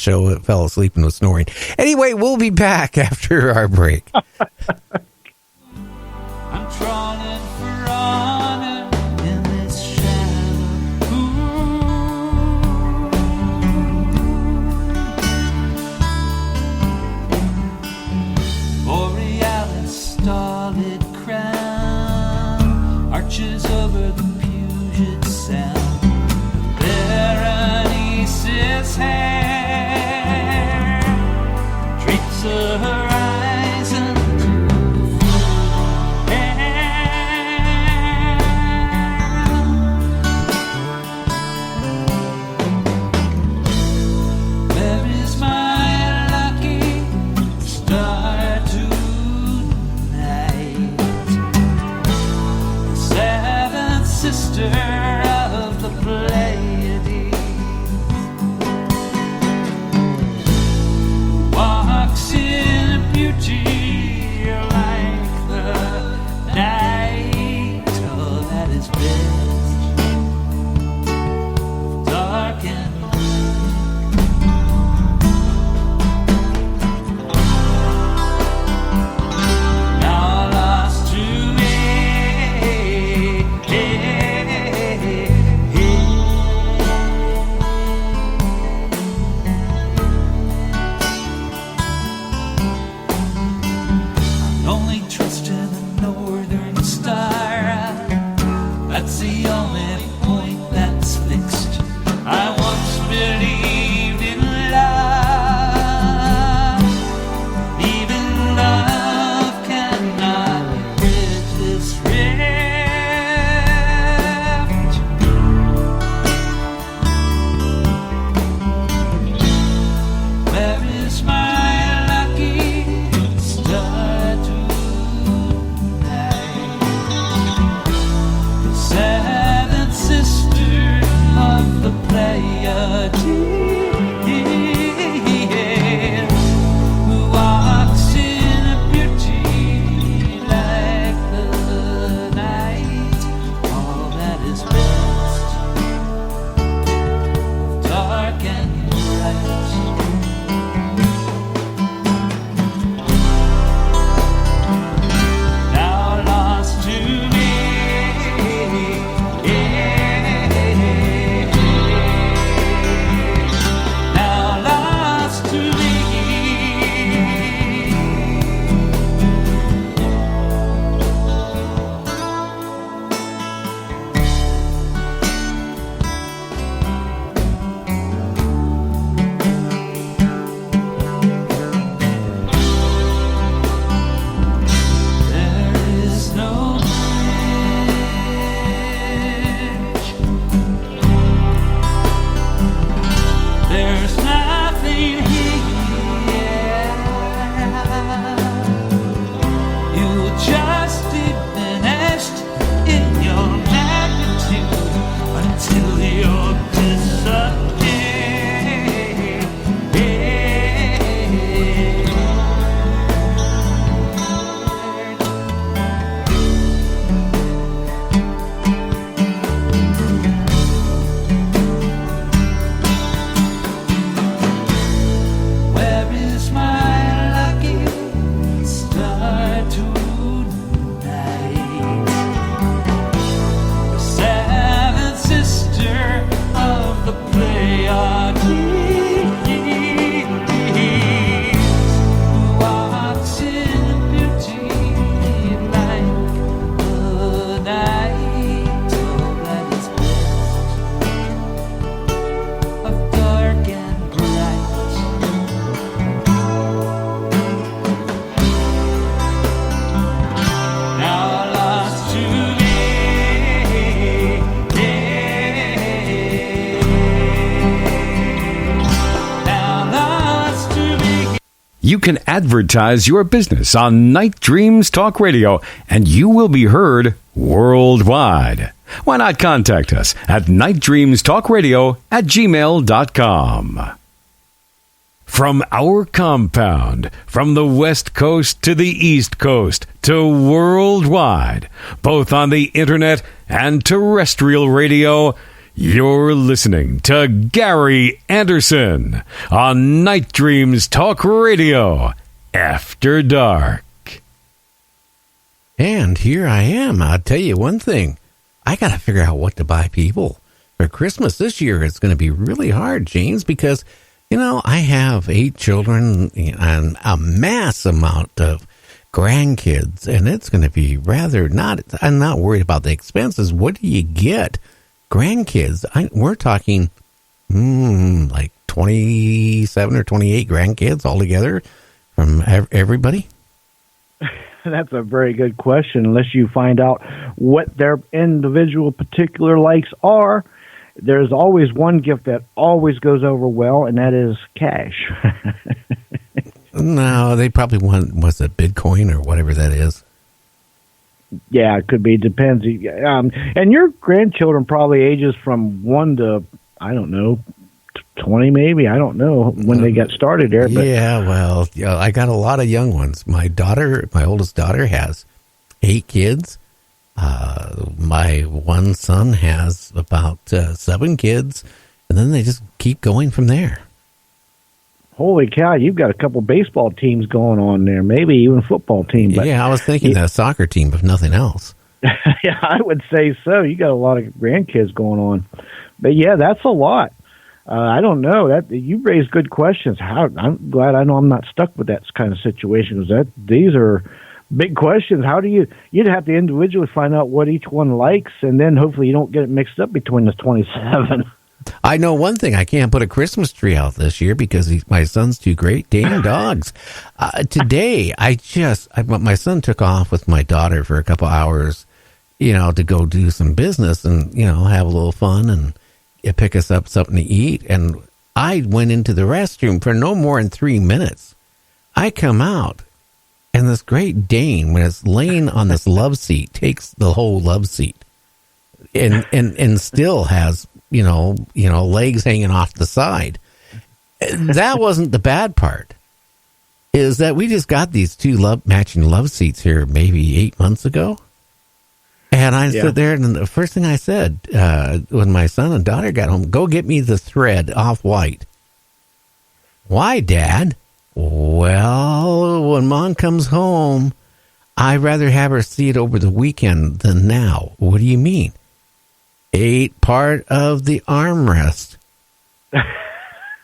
show, fell asleep and was snoring. Anyway, we'll be back after our break. I'm trawling for honor in this shallow pool. Borealis starlit crown arches over the Puget Sound. Berenice's hair drapes the horizon. Where is my lucky star tonight? The seventh sister of the Pleiades walks in beauty like the night. Oh, that is best, dark and now lost to me. I'm only trusting the northern star. That's the only point that's fixed. I once believed in love. Even love cannot bridge this rift. Where is my lucky star tonight? The seventh sister of the Pleiades, who walks in a beauty like the night. All that is best, dark and bright. Now lost to me. Now lost to me. There is no bridge. There's nothing here. You just diminished in your magnitude until you're Where is my lucky star tonight? The seventh sister of the Pleiades, who walks in beauty like the night. Oh, that is best, of dark and bright. Now lost to me. Now lost to me. You can advertise your business on Night Dreams Talk Radio, and you will be heard worldwide. Why not contact us at nightdreamstalkradio@gmail.com. From our compound, from the West Coast to the East Coast to worldwide, both on the internet and terrestrial radio, You're listening to Gary Anderson on Night Dreams Talk Radio After Dark. And here I am. I'll tell you one thing. I got to figure out what to buy people for Christmas this year. It's going to be really hard, James, because, I have 8 children and a mass amount of grandkids, and it's going to be I'm not worried about the expenses. What do you get? Grandkids, we're talking like 27 or 28 grandkids altogether from everybody. That's a very good question. Unless you find out what their individual particular likes are, there's always one gift that always goes over well, and that is cash. No, they probably want, was it Bitcoin or whatever that is? Yeah, it could be. Depends. And your grandchildren probably ages from 1 to, I don't know, 20 maybe. I don't know when they got started there. But. Yeah, well, I got a lot of young ones. My oldest daughter has 8 kids. My one son has about 7 kids. And then they just keep going from there. Holy cow, you've got a couple baseball teams going on there, maybe even a football team. But yeah, I was thinking a soccer team, if nothing else. Yeah, I would say so. You got a lot of grandkids going on. But yeah, that's a lot. I don't know. That you raised good questions. I'm glad I know I'm not stuck with that kind of situation, because these are big questions. You'd have to individually find out what each one likes, and then hopefully you don't get it mixed up between the 27. I know one thing. I can't put a Christmas tree out this year because my son's too great dang dogs. Today, my son took off with my daughter for a couple hours, to go do some business and, have a little fun and pick us up something to eat. And I went into the restroom for no more than 3 minutes. I come out, and this Great Dane, when it's laying on this love seat, takes the whole love seat and still has legs hanging off the side. That wasn't the bad part. Is that we just got these 2 matching love seats here maybe 8 months ago. And I stood there, and the first thing I said when my son and daughter got home, go get me the thread off-white. Why, Dad? Well, when Mom comes home, I'd rather have her see it over the weekend than now. What do you mean? 8 part of the armrest.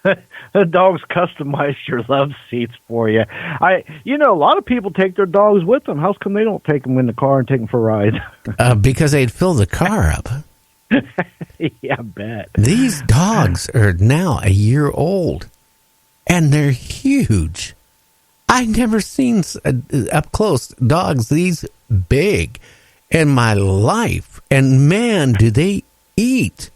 The dogs customize your love seats for you. A lot of people take their dogs with them. How come they don't take them in the car and take them for rides? Because they'd fill the car up. Yeah, I bet. These dogs are now a year old, and they're huge. I've never seen up close dogs these big in my life. And man, do they eat.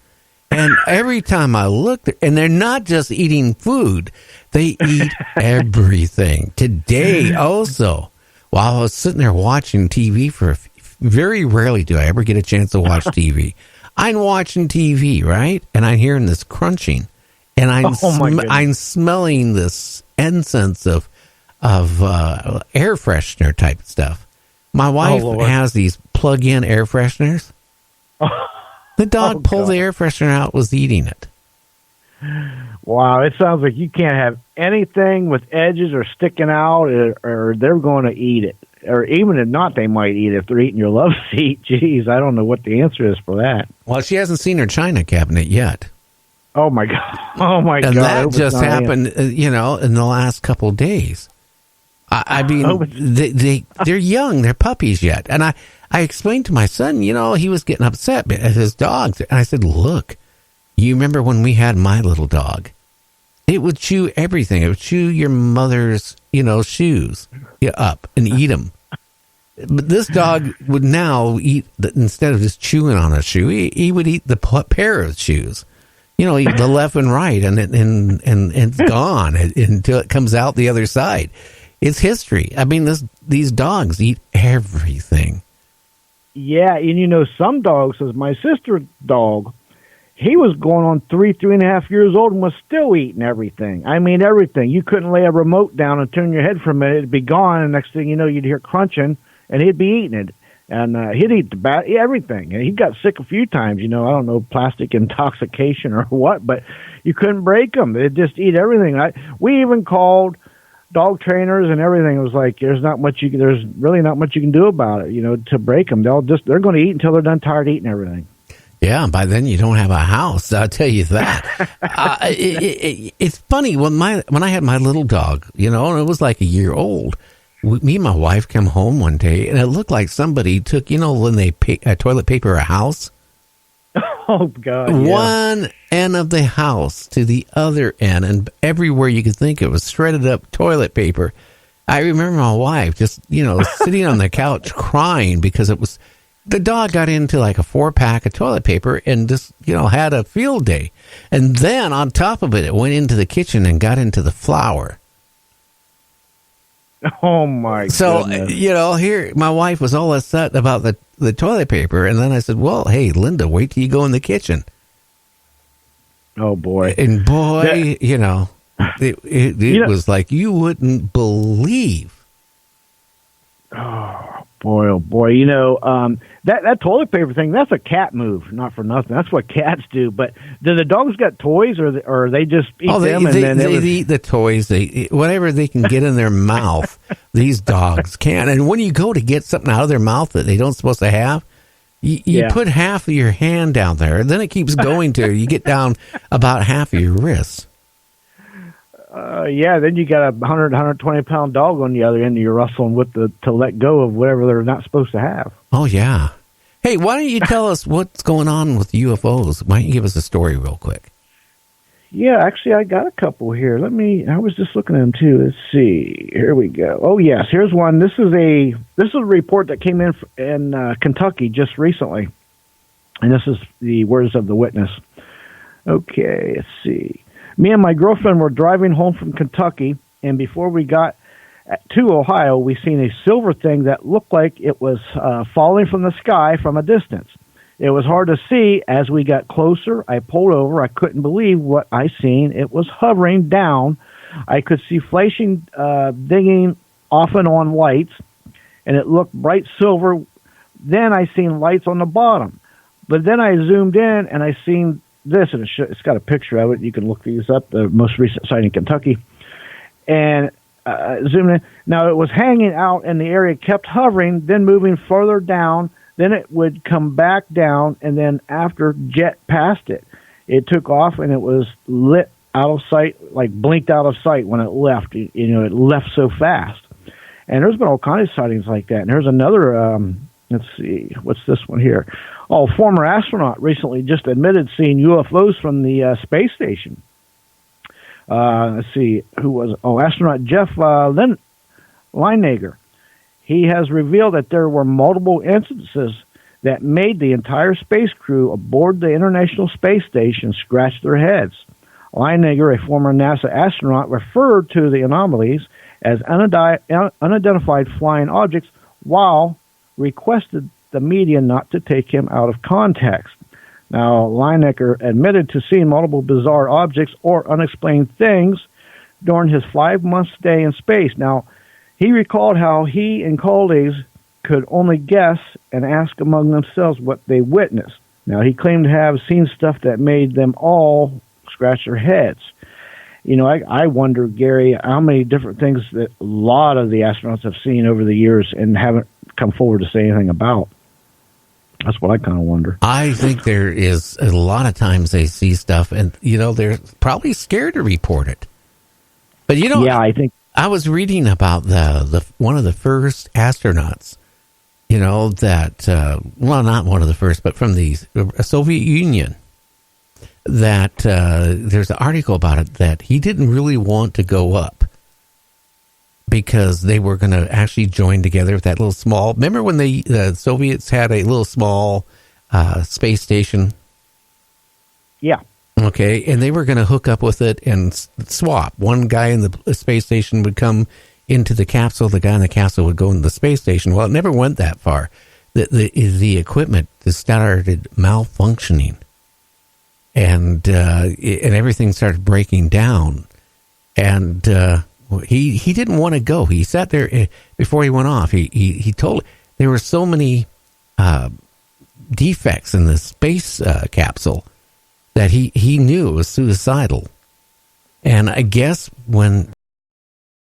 And every time I look, and they're not just eating food, they eat everything. Today also, while I was sitting there watching TV very rarely do I ever get a chance to watch TV. I'm watching TV, right? And I'm hearing this crunching. And I'm smelling this incense of air freshener type stuff. My wife has these plug-in air fresheners. The dog pulled the air freshener out, was eating it. Wow, it sounds like you can't have anything with edges or sticking out, or they're going to eat it. Or even if not, they might eat it if they're eating your love seat. Jeez, I don't know what the answer is for that. Well, she hasn't seen her china cabinet yet. Oh, my God. Oh, my God. And that just happened, in the last couple of days. I mean, they're young. They're puppies yet. And I explained to my son, he was getting upset at his dogs. And I said, look, you remember when we had my little dog? It would chew everything. It would chew your mother's, shoes up and eat them. But this dog would now eat, instead of just chewing on a shoe, he would eat the pair of shoes. The left and right, and it's gone until it comes out the other side. It's history. I mean, these dogs eat everything. Yeah, and some dogs, as my sister's dog, he was going on 3.5 years old and was still eating everything. I mean, everything. You couldn't lay a remote down and turn your head for a minute. It'd be gone, and next thing you know, you'd hear crunching, and he'd be eating it. And he'd eat everything. And he got sick a few times, I don't know, plastic intoxication or what, but you couldn't break them. They'd just eat everything. We even called dog trainers and everything. It was like, there's really not much you can do about it, to break them. They're going to eat until they're done tired eating everything. Yeah, by then you don't have a house. I'll tell you that. It's funny when I had my little dog, and it was like a year old. Me and my wife come home one day, and it looked like somebody took, when they toilet paper a house. Oh God! Yeah. One end of the house to the other end, and everywhere you could think it was shredded up toilet paper. I remember my wife just, sitting on the couch crying because the dog got into like a 4-pack of toilet paper and just, had a field day. And then on top of it, it went into the kitchen and got into the flour. Oh my goodness. Here my wife was all upset about the toilet paper, and then I said, "Well, hey, Linda, wait till you go in the kitchen." Oh boy. And boy, it was like you wouldn't believe. Oh boy, that toilet paper thing, that's a cat move, not for nothing. That's what cats do. But do the dogs got toys, or they just eat them? They eat the toys. They whatever they can get in their mouth. These dogs can. And when you go to get something out of their mouth that they don't supposed to have, you put half of your hand down there, and then it keeps going to you get down about half of your wrist. Then you got a 120-pound dog on the other end, and you're wrestling with to let go of whatever they're not supposed to have. Oh, yeah. Hey, why don't you tell us what's going on with UFOs? Why don't you give us a story real quick? Yeah, actually, I got a couple here. I was just looking at them, too. Let's see. Here we go. Oh, yes, here's one. This is a report that came in Kentucky just recently, and this is the words of the witness. Okay, let's see. Me and my girlfriend were driving home from Kentucky, and before we got to Ohio, we seen a silver thing that looked like it was falling from the sky from a distance. It was hard to see. As we got closer, I pulled over. I couldn't believe what I seen. It was hovering down. I could see flashing, digging off and on lights, and it looked bright silver. Then I seen lights on the bottom. But then I zoomed in, and I seen this, and it's got a picture of it. You can look these up, the most recent sighting in Kentucky. And zoom in. Now, it was hanging out in the area, kept hovering, then moving further down. Then it would come back down, and then after jet past it, it took off, and it was lit out of sight, like blinked out of sight when it left. It left so fast. And there's been all kinds of sightings like that. And there's another, let's see, what's this one here? Oh, former astronaut recently just admitted seeing UFOs from the space station. Let's see, who was it? Oh, astronaut Jeff Lineager. He has revealed that there were multiple instances that made the entire space crew aboard the International Space Station scratch their heads. Lineager, a former NASA astronaut, referred to the anomalies as unidentified flying objects while requested the media not to take him out of context. Now, Lineager admitted to seeing multiple bizarre objects or unexplained things during his 5-month stay in space. Now, he recalled how he and colleagues could only guess and ask among themselves what they witnessed. Now, he claimed to have seen stuff that made them all scratch their heads. I wonder, Gary, how many different things that a lot of the astronauts have seen over the years and haven't come forward to say anything about. That's what I kind of wonder. I think there is a lot of times they see stuff and, they're probably scared to report it. But, yeah, I think I was reading about the one of the first astronauts, that, not one of the first, but from the Soviet Union, that there's an article about it that he didn't really want to go up because they were going to actually join together with that little small, remember when the Soviets had a little small space station? Yeah. Okay, and they were going to hook up with it and swap. One guy in the space station would come into the capsule, the guy in the capsule would go into the space station. Well, it never went that far. The equipment started malfunctioning, and everything started breaking down. And he didn't want to go. He sat there before he went off. He told there were so many defects in the space capsule that he knew was suicidal. And I guess when